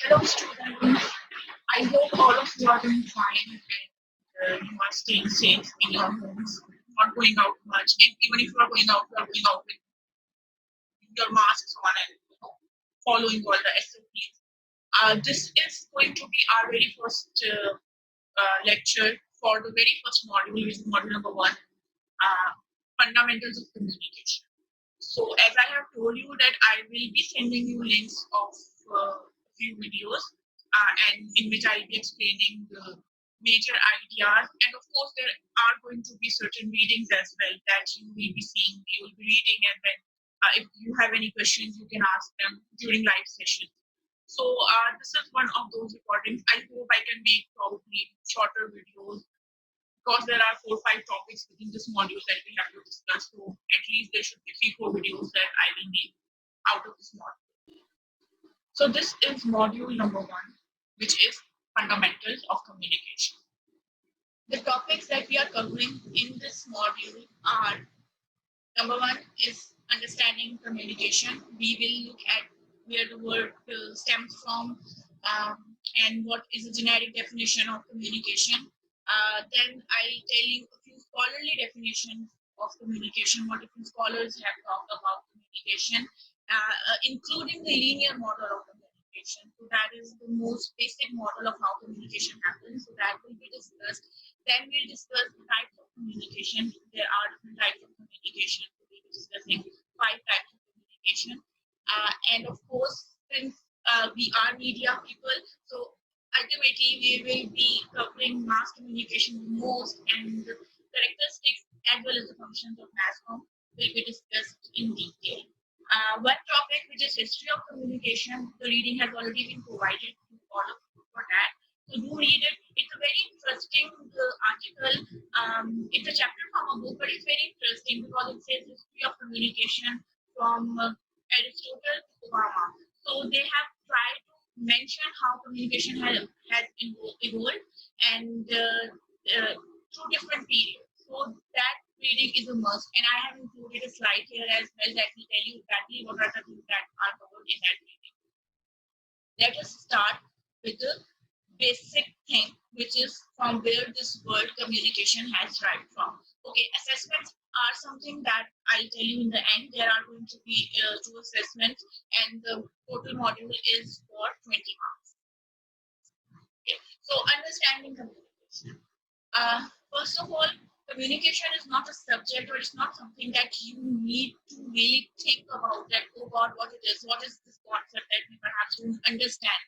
Hello, students. I hope all of you are doing fine and you are staying safe in your homes, not going out much. And even if you are going out, you are going out with your masks on and following all the SOPs. This is going to be our very first lecture for the very first module, which is module number one, fundamentals of communication. So, as I have told you that I will be sending you links of few videos and in which I'll be explaining the major ideas. And of course, there are going to be certain readings as well that you will be seeing, you will be reading, and then if you have any questions, you can ask them during live sessions. So this is one of those recordings. I hope I can make probably shorter videos because there are 4 or 5 topics within this module that we have to discuss. So at least there should be 3 or 4 videos that I will make out of this module. So this is module number one, which is fundamentals of communication. The topics that we are covering in this module are: number one is understanding communication. We will look at where the word stems from and what is the generic definition of communication. Then I'll tell you a few scholarly definitions of communication, what different scholars have talked about communication, including the linear model of communication. So that is the most basic model of how communication happens. So that will be discussed. Then we'll discuss the types of communication. There are different types of communication. We'll be discussing 5 types of communication. And of course, since we are media people, so ultimately we will be covering mass communication the most, and the characteristics as well as the functions of mass comm will be discussed in detail. One topic, which is history of communication, the reading has already been provided to all of you for that. So do read it. It's a very interesting article. It's a chapter from a book, but it's very interesting because it says history of communication from Aristotle to Obama. So they have tried to mention how communication has evolved and through different periods. So that reading is a must, and I have included a slide here as well that will tell you exactly what are the things that are covered in that reading. Let us start with the basic thing, which is from where this word communication has derived from. Okay, assessments are something that I'll tell you in the end. There are going to be 2 assessments, and the total module is for 20 marks. Okay, so understanding communication. First of all, communication is not a subject, or it's not something that you need to really think about that, oh God, what it is, what is this concept that we perhaps don't understand.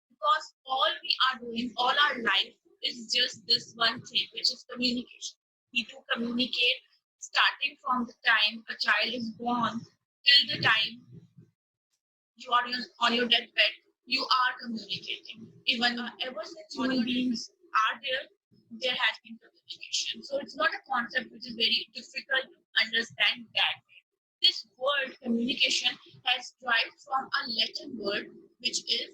Because all we are doing, all our life is just this one thing, which is communication. We do communicate starting from the time a child is born till the time you are on your deathbed, you are communicating. Even ever since human beings are there, there has been communication. So it's not a concept which is very difficult to understand that. This word communication has derived from a Latin word which is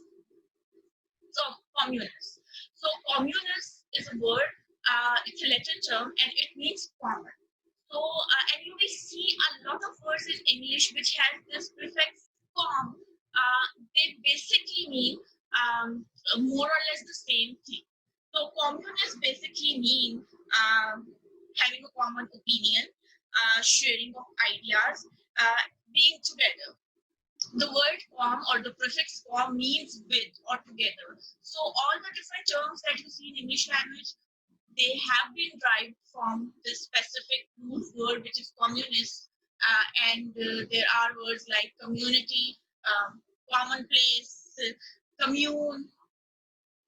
communist. So communist is a word, it's a Latin term and it means common. So, and you will see a lot of words in English which has this prefix com. They basically mean more or less the same thing. So communists basically mean having a common opinion, sharing of ideas, being together. The word com or the prefix com means with or together. So all the different terms that you see in English language, they have been derived from this specific root word, which is communist. And there are words like community, commonplace, commune,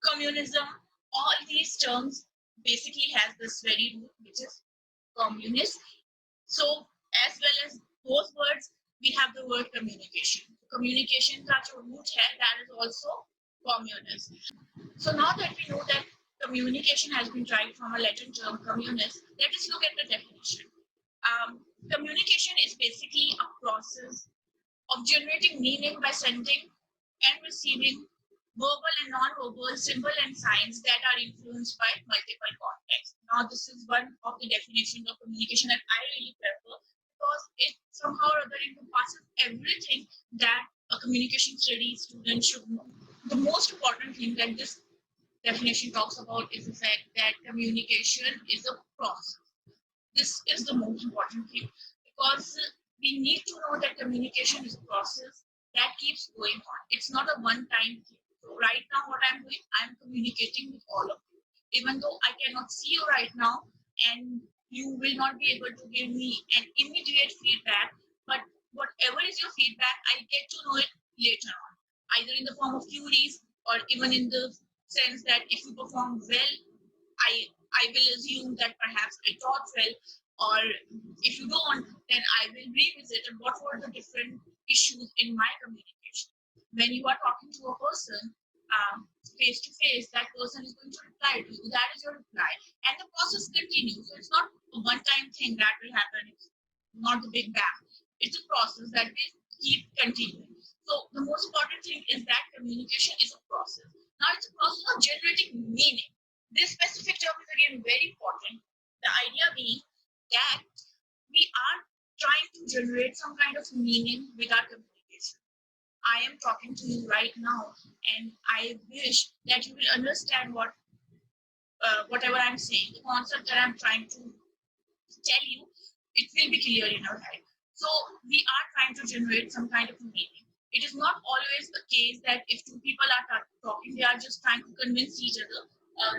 communism. All these terms basically has this very root, which is communist. So as well as those words, we have the word communication. Communication का जो root है, that is also communist. So now that we know that communication has been derived from a Latin term communist, let us look at the definition. Communication is basically a process of generating meaning by sending and receiving verbal and non-verbal symbol and signs that are influenced by multiple contexts. Now, this is one of the definitions of communication that I really prefer because it somehow or other encompasses everything that a communication studies student should know. The most important thing that this definition talks about is the fact that communication is a process. This is the most important thing because we need to know that communication is a process that keeps going on. It's not a one time thing. So, right now, what I'm doing, I'm communicating with all of you. Even though I cannot see you right now and you will not be able to give me an immediate feedback, but whatever is your feedback, I get to know it later on, either in the form of queries or even in the sense that if you perform well, I I will assume that perhaps I taught well, or if you don't, then I will revisit and what were the different issues in my communication. When you are talking to a person face to face, that person is going to reply to you. That is your reply, and the process continues. So it's not a one-time thing that will happen. It's not the big bang. It's a process that will keep continuing. So the most important thing is that communication is a process. Now it's a process of generating meaning. This specific term is again very important. The idea being that we are trying to generate some kind of meaning with our communication. I am talking to you right now, and I wish that you will understand whatever I'm saying, the concept that I'm trying to tell you, it will be clear in your head. So we are trying to generate some kind of meaning. It is not always the case that if two people are talking, they are just trying to convince each other.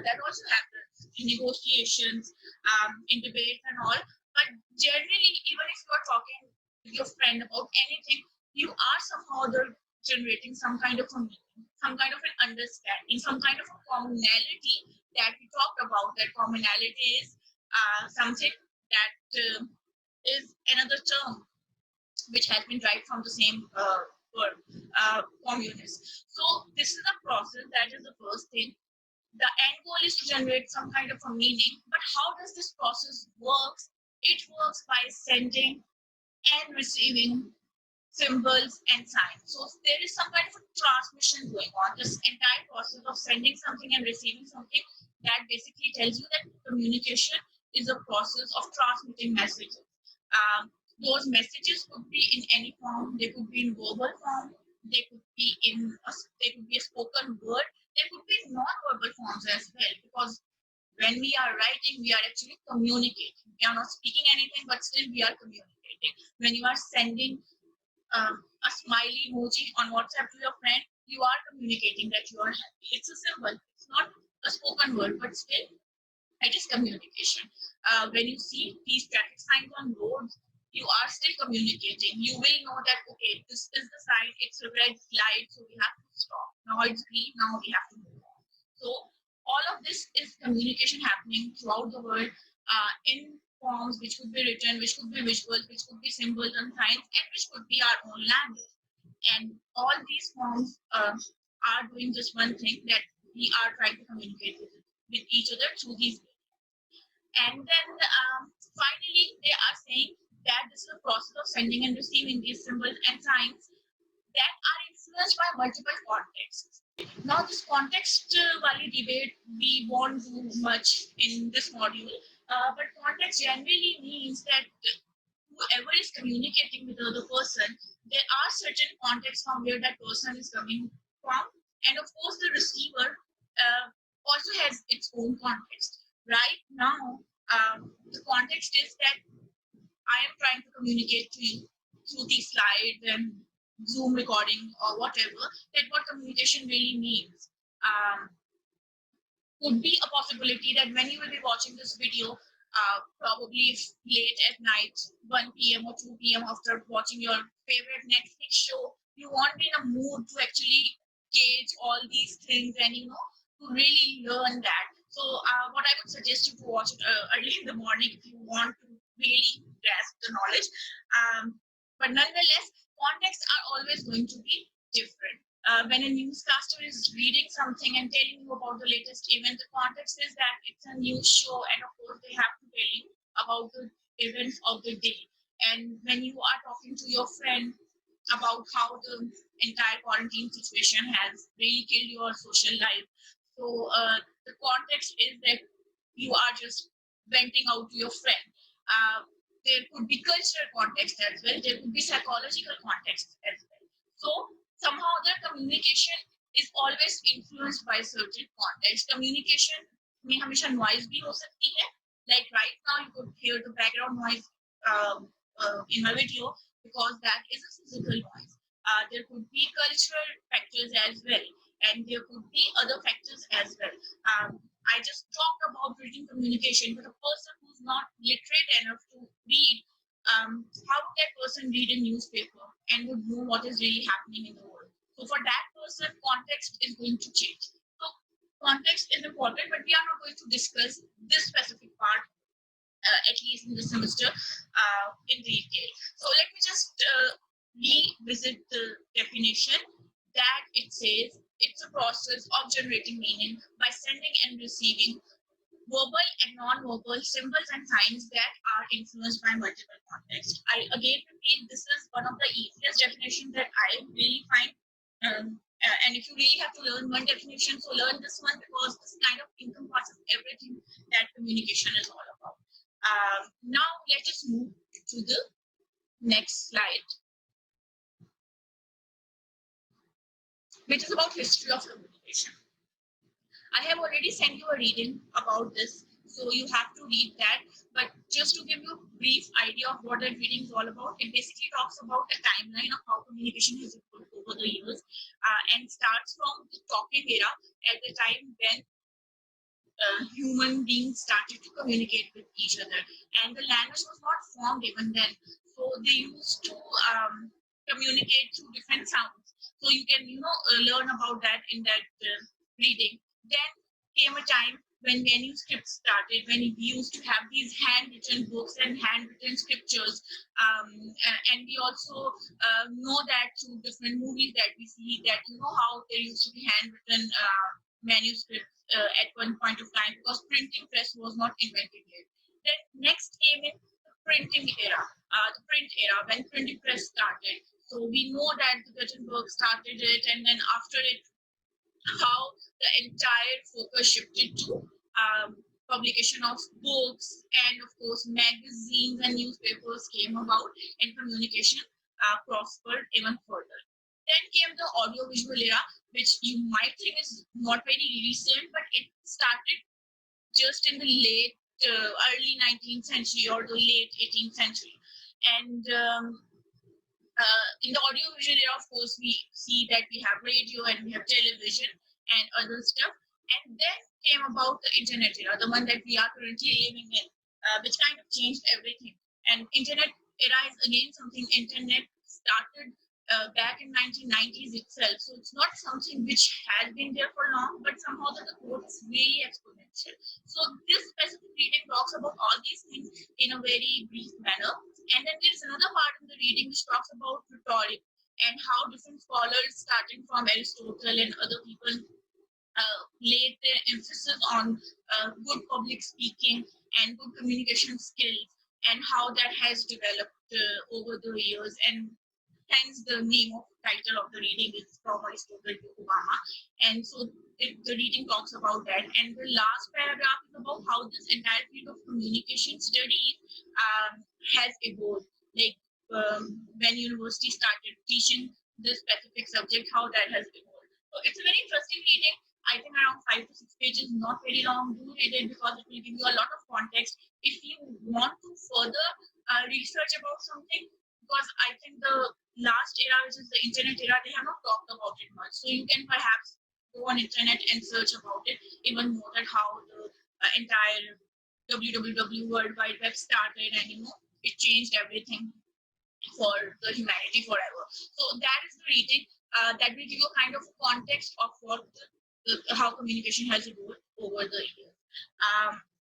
That also happens in negotiations, in debates and all. But generally, even if you are talking with your friend about anything, you are somehow generating some kind of a meaning, some kind of an understanding, some kind of a commonality that we talked about. That commonality is something that is another term which has been derived from the same word, communist. So this is a process. That is the first thing. The end goal is to generate some kind of a meaning. But how does this process works? It works by sending and receiving symbols and signs. So there is some kind of a transmission going on. This entire process of sending something and receiving something, that basically tells you that communication is a process of transmitting messages. Those messages could be in any form. They could be in verbal form. They could be they could be a spoken word. They could be non-verbal forms as well. Because when we are writing, we are actually communicating. We are not speaking anything, but still we are communicating. When you are sending a smiley emoji on WhatsApp to your friend, you are communicating that you are happy. It's a symbol. It's not a spoken word, but still, it is communication. When you see these traffic signs on roads, you are still communicating. You will know that okay, this is the sign. It's a red light, so we have to stop. Now it's green. Now we have to move on. So all of this is communication happening throughout the world in forms which could be written, which could be visuals, which could be symbols and signs, and which could be our own language. And all these forms are doing just one thing, that we are trying to communicate with each other through these. And then finally, they are saying that this is a process of sending and receiving these symbols and signs that are influenced by multiple contexts. Now, this context wali debate, we won't do much in this module, but context generally means that whoever is communicating with the other person, there are certain contexts from where that person is coming from, and of course, the receiver also has its own context. Right now, the context is that I am trying to communicate to you through these slides and Zoom recording or whatever, that what communication really means. Could be a possibility that when you will be watching this video, probably late at night, 1 p.m. or 2 p.m. after watching your favorite Netflix show, you won't be in a mood to actually gauge all these things and to really learn that. So, what I would suggest you to watch it early in the morning if you want to really grasp the knowledge. But nonetheless, contexts are always going to be different. When a newscaster is reading something and telling you about the latest event, the context is that it's a news show, and of course, they have to tell you about the events of the day. And when you are talking to your friend about how the entire quarantine situation has really killed your social life, so the context is that you are just venting out to your friend. There could be cultural context as well. There could be psychological context as well. So somehow the communication is always influenced by certain context. Communication में हमेशा noise भी हो सकती है. Like right now, you could hear the background noise in my video because that is a physical noise. There could be cultural factors as well, and there could be other factors as well. I just talked about reading communication, but a person who's not literate enough to read, how would that person read a newspaper and would know what is really happening in the world? So for that person, context is going to change. So context is important, but we are not going to discuss this specific part at least in the semester in detail. So let me just revisit the definition that it says it's a process of generating meaning by sending and receiving verbal and non-verbal symbols and signs that are influenced by multiple contexts. I again repeat, this is one of the easiest definitions that I really find. And if you really have to learn one definition, so learn this one because this kind of encompasses everything that communication is all about. Now let us move to the next slide, which is about history of communication. I have already sent you a reading about this, so you have to read that. But just to give you a brief idea of what that reading is all about, it basically talks about a timeline of how communication has evolved over the years and starts from the talking era at the time when human beings started to communicate with each other, and the language was not formed even then. So they used to communicate through different sounds. So you can, learn about that in that reading. Then came a time when manuscripts started, when we used to have these handwritten books and handwritten scriptures. And we also know that through different movies that we see that, how there used to be handwritten manuscripts at one point of time because printing press was not invented yet. Then next came in the printing era, the print era when printing press started. So we know that the Gutenberg started it, and then after it, how the entire focus shifted to publication of books, and of course magazines and newspapers came about, and communication prospered even further. Then came the audiovisual era, which you might think is not very recent, but it started just in the late early 19th century or the late 18th century. And in the audiovisual era, of course, we see that we have radio and we have television and other stuff. And then came about the internet era, the one that we are currently living in, which kind of changed everything. And internet era is again something internet started back in 1990s itself. So it's not something which has been there for long, but somehow the growth is really exponential. So this specific reading talks about all these things in a very brief manner. And then there's another part in the reading which talks about rhetoric and how different scholars, starting from Aristotle and other people, laid their emphasis on good public speaking and good communication skills, and how that has developed over the years. And hence the name of title of the reading is From Aristotle to Obama. And so the reading talks about that. And the last paragraph is about how this entire field of communication studies has evolved. Like when university started teaching this specific subject, how that has evolved. So it's a very interesting reading. I think around 5 to 6 pages, not very long. Do read it because it will give you a lot of context. If you want to further research about something, because I think the last era, which is the internet era, they have not talked about it much. So you can perhaps go on internet and search about it, even more that how the entire www World Wide Web started, and it changed everything for the humanity forever. So that is the reading that will give you a kind of context of what how communication has evolved over the years.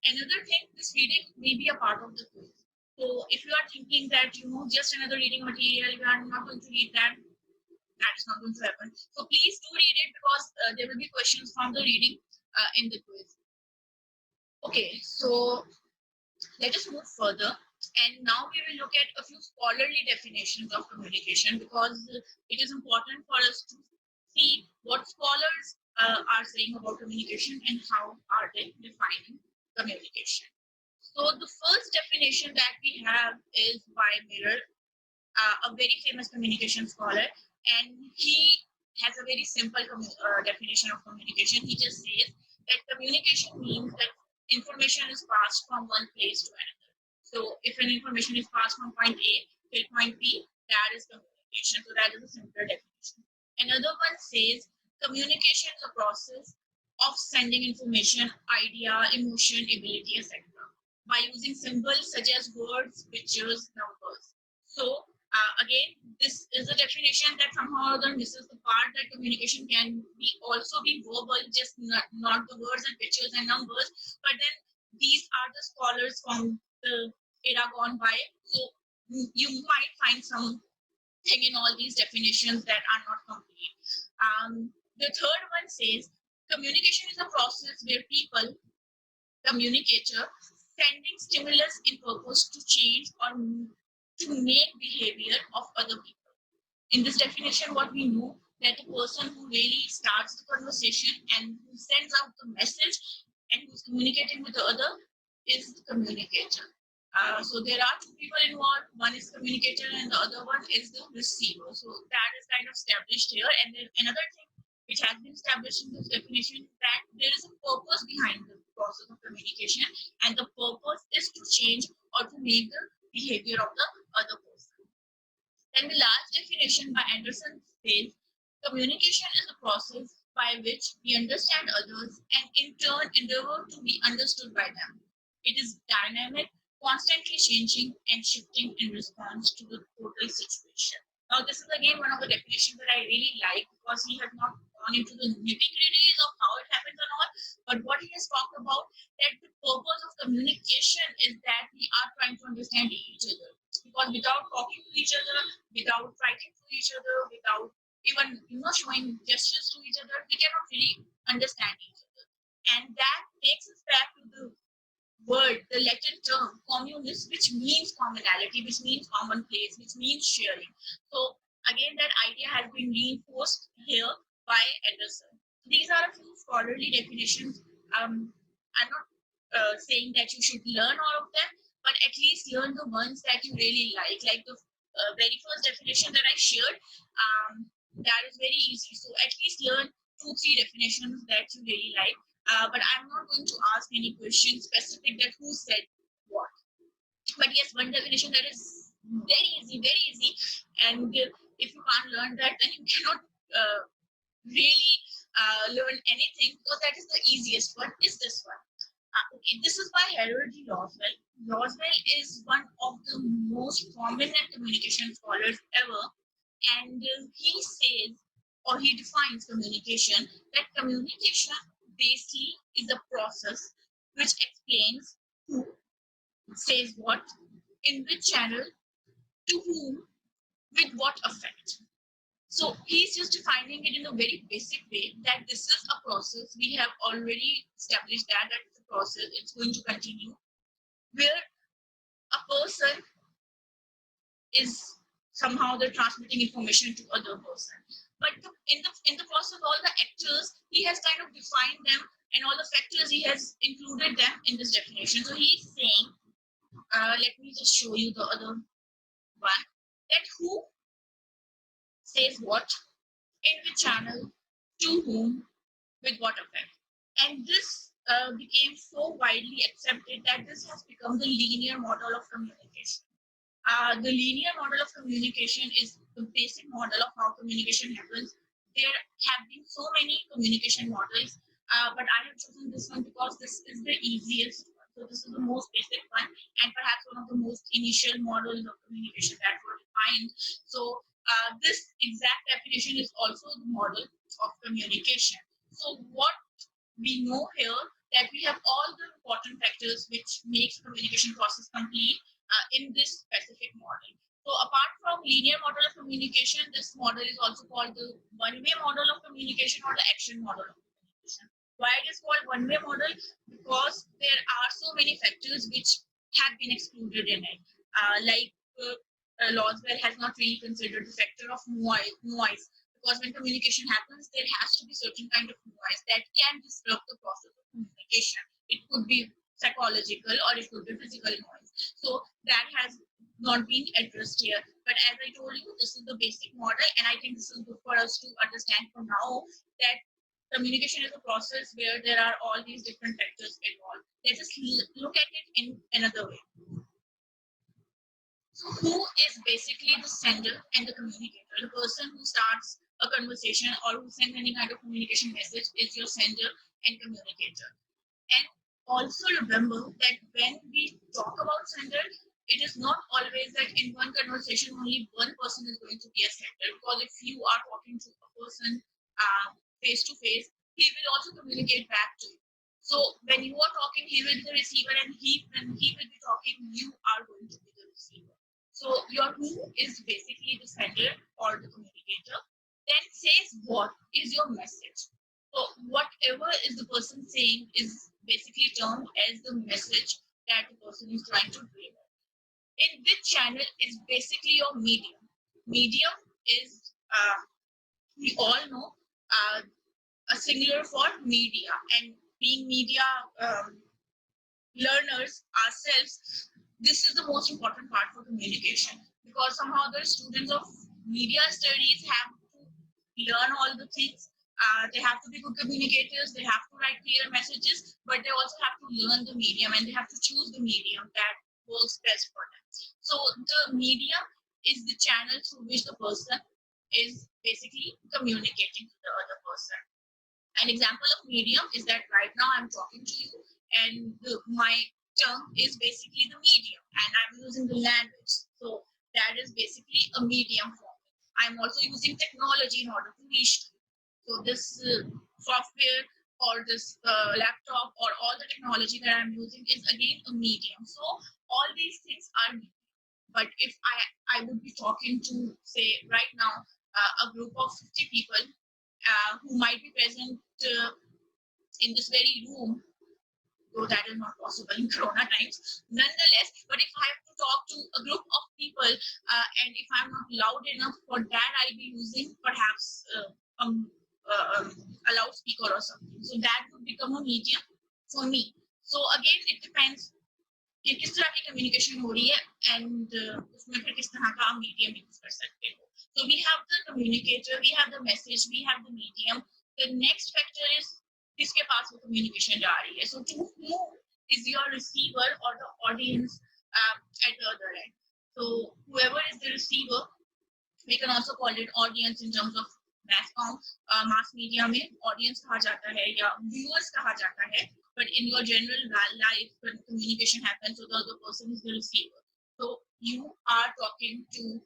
Another thing, this reading may be a part of the quiz. So if you are thinking that just another reading material, you are not going to read that, that is not going to happen. So please do read it because there will be questions from the reading in the quiz. Okay, so let us move further. And now we will look at a few scholarly definitions of communication because it is important for us to see what scholars are saying about communication and how are they defining communication. So the first definition that we have is by Mirror, a very famous communication scholar, and he has a very simple definition of communication. He just says that communication means that information is passed from one place to another. So if an information is passed from point A to point B, that is communication. So that is a simpler definition. Another one says communication is a process of sending information, idea, emotion, ability, etc. by using symbols such as words, pictures, numbers. So again, this is a definition that somehow or other misses the part that communication can be also be verbal, just not the words and pictures and numbers. But then these are the scholars from the era gone by. So you might find something in all these definitions that are not complete. The third one says communication is a process where people, communicator, sending stimulus in purpose to change or to make behavior of other people. In this definition, what we know that the person who really starts the conversation and who sends out the message and who's communicating with the other is the communicator. So there are two people involved. One is communicator and the other one is the receiver. So that is kind of established here. And then another thing which has been established in this definition is that there is a purpose behind the process of communication, and the purpose is to change or to make the behavior of the other person. Then the last definition by Anderson says communication is a process by which we understand others and in turn endeavor to be understood by them. It is dynamic, constantly changing and shifting in response to the total situation. Now, this is again one of the definitions that I really like because he has not gone into the nitty-gritties of how it happens and all, but what he has talked about that the purpose of communication is that we are trying to understand each other. Because without talking to each other, without writing to each other, without even showing gestures to each other, we cannot really understand each other. And that takes us back to the word, the Latin term communis, which means commonality, which means common place, which means sharing. So again, that idea has been reinforced here by Anderson. These are a few scholarly definitions. I'm not saying that you should learn all of them, but at least learn the ones that you really like. Like the very first definition that I shared, that is very easy. So at least learn 2, 3 definitions that you really like. But I'm not going to ask any questions specific that who said what. But yes, one definition that is very easy. And if you can't learn that, then you cannot really learn anything because that is the easiest one, is this one. Okay, this is by Harold D. Laswell. Laswell is one of the most prominent communication scholars ever, and he says or he defines communication that communication basically is a process which explains who says what, in which channel, to whom, with what effect. So he's just defining it in a very basic way that this is a process. We have already established that it's a process. It's going to continue where a person is somehow they're transmitting information to other person. But in the process, all the actors he has kind of defined them, and all the factors he has included them in this definition. So he's saying, let me just show you the other one, that who says what, in which channel, to whom, with what effect. And this became so widely accepted that this has become the linear model of communication. The linear model of communication is the basic model of how communication happens. There have been so many communication models, but I have chosen this one because this is the easiest one. So this is the most basic one and perhaps one of the most initial models of communication that were defined. So this exact definition is also the model of communication. So what we know here that we have all the important factors which makes communication process complete in this specific model. So apart from linear model of communication, this model is also called the one-way model of communication or the action model of communication. Why it is called one-way model? Because there are so many factors which have been excluded in it. Laswell has not really considered the factor of noise, because when communication happens, there has to be certain kind of noise that can disrupt the process of communication. It could be psychological or it could be physical noise. So that has not been addressed here. But as I told you, this is the basic model, and I think this is good for us to understand for now that communication is a process where there are all these different factors involved. Let's just look at it in another way. So, who is basically the sender and the communicator? The person who starts a conversation or who sends any kind of communication message is your sender and communicator. And also remember that when we talk about sender, it is not always that in one conversation only one person is going to be a sender. Because if you are talking to a person face to face, he will also communicate back to you. So when you are talking, he will be the receiver, and when he will be talking, you are going to be the receiver. So your who is basically the sender or the communicator. Then says what is your message. So whatever is the person saying is basically termed as the message that the person is trying to deliver. In which channel is basically your medium. Medium is we all know a singular for media, and being media learners ourselves, this is the most important part for communication, because somehow the students of media studies have to learn all the things. They have to be good communicators, they have to write clear messages, but they also have to learn the medium, and they have to choose the medium that works best for them. So the medium is the channel through which the person is basically communicating to the other person. An example of medium is that right now I'm talking to you, and my tongue is basically the medium, and I'm using the language. So that is basically a medium for me. I'm also using technology in order to reach you. So this software or this laptop or all the technology that I'm using is again a medium. So all these things are medium. But if I would be talking to, say, right now, a group of 50 people who might be present in this very room, though that is not possible in corona times, nonetheless. But if I have to talk to a group of people, and if I'm not loud enough for that, I'll be using perhaps a loudspeaker or something. So that would become a medium for me. So again, it depends कि किस तरह की communication हो रही है, and उसमें फिर किस तरह का मीडियम यूज कर सकते हो. So we have the communicator, we have the message, we have the medium. The next factor is किसके पास वो communication जा रही है. So who is your receiver or the audience at the other end. So whoever is the receiver, we can also call it audience in terms of mass form. Mass media में audience कहा जाता है या viewers कहा जाता है. But in your general life, when communication happens, so the other person is the receiver. So you are talking to,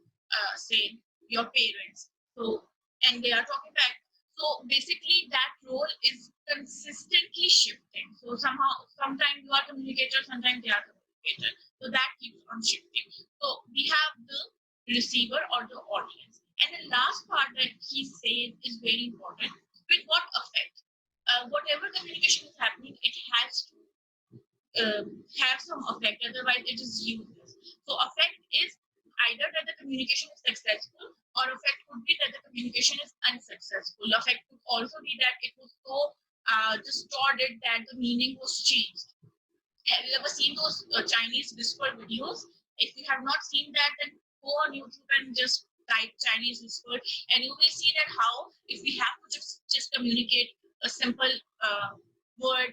say, your parents. So and they are talking back. So basically, that role is consistently shifting. So somehow, sometimes you are communicator, sometimes they are communicator. So that keeps on shifting. So we have the receiver or the audience. And the last part that he says is very important. With what effect? Whatever communication is happening, it has to have some effect, otherwise it is useless. So effect is either that the communication is successful, or effect could be that the communication is unsuccessful. Effect could also be that it was so distorted that the meaning was changed. Have you ever seen those Chinese whisper videos? If you have not seen that, then go on YouTube and just type Chinese whisper, and you will see that how if we have to just communicate a simple word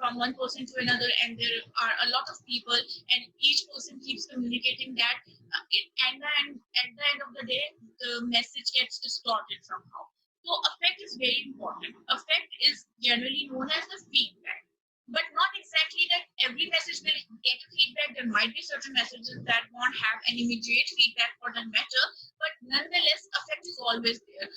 from one person to another, and there are a lot of people, and each person keeps communicating that, and then at the end of the day, the message gets distorted somehow. So effect is very important. Effect is generally known as the feedback, but not exactly that every message will get feedback. There might be certain messages that won't have any immediate feedback for that matter, but nonetheless, effect is always there.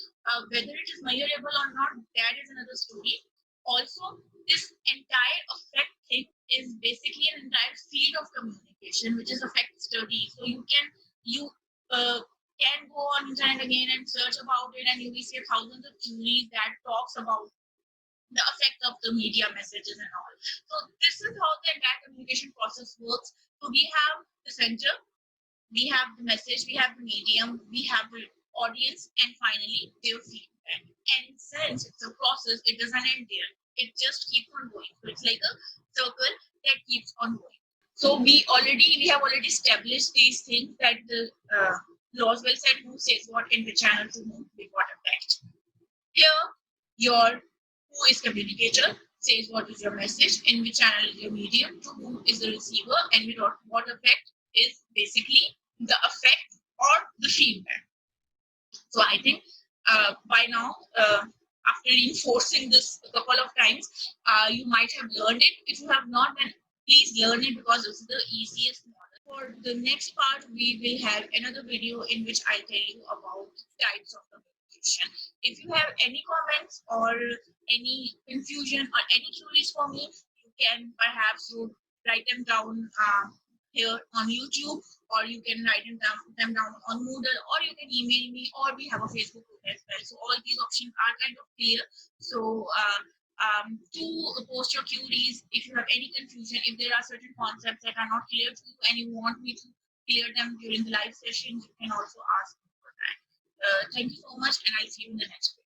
Whether it is measurable or not, that is another story. Also, this entire effect thing is basically an entire field of communication, which is effect study. So you can go on internet again and search about it, and you will see thousands of theories that talks about the effect of the media messages and all. So this is how the entire communication process works. So we have the center, we have the message, we have the medium, we have the audience, and finally their feedback. And since it's a process, it doesn't end there. It just keeps on going. So it's like a circle that keeps on going. So we have already established these things, that the Laswell said, who says what in which channel to whom with what effect. Here, your who is communicator says what is your message, in which channel is your medium, to whom is the receiver, and with what effect is basically the effect or the feedback. So I think by now, after reinforcing this a couple of times, you might have learned it. If you have not, then please learn it because it's the easiest model. For the next part, we will have another video in which I'll tell you about types of communication. If you have any comments or any confusion or any queries for me, you can perhaps write them down here on YouTube, or you can write them down on Moodle, or you can email me, or we have a Facebook group as well. So all these options are kind of clear. So to post your queries, if you have any confusion, if there are certain concepts that are not clear to you and you want me to clear them during the live sessions, you can also ask me for that. Thank you so much, and I'll see you in the next video.